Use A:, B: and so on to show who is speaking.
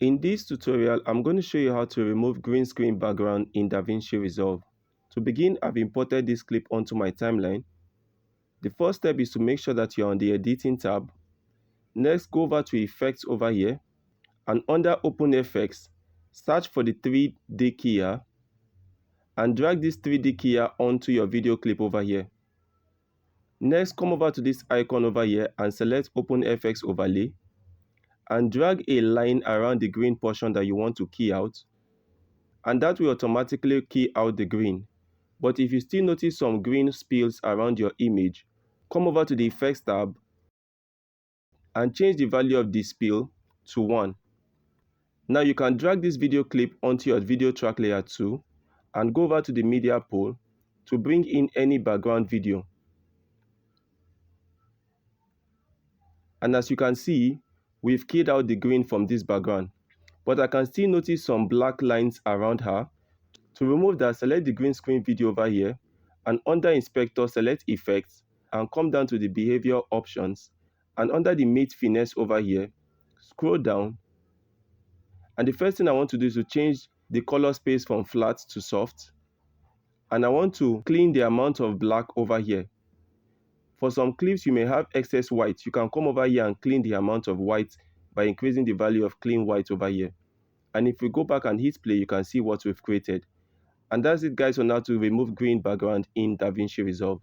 A: In this tutorial, I'm going to show you how to remove green screen background in DaVinci Resolve. To begin, I've imported this clip onto my timeline. The first step is to make sure that you're on the Editing tab. Next, go over to Effects over here, and under Open Effects, search for the 3D keyer and drag this 3D keyer onto your video clip over here. Next, come over to this icon over here and select Open FX Overlay and drag a line around the green portion that you want to key out, and that will automatically key out the green. But if you still notice some green spills around your image, come over to the Effects tab and change the value of the spill to 1. Now you can drag this video clip onto your video track layer 2 and go over to the media pool to bring in any background video. And as you can see, we've keyed out the green from this background, but I can still notice some black lines around her. To remove that, select the green screen video over here, and under Inspector, select Effects and come down to the Behavior options, and under the Matte Finesse over here, scroll down, and the first thing I want to do is to change the color space from flat to soft, and I want to clean the amount of black over here. For some clips you may have excess white. You can come over here and clean the amount of white by increasing the value of clean white over here. And if we go back and hit play, you can see what we've created. And that's it guys on how to remove green background in DaVinci Resolve.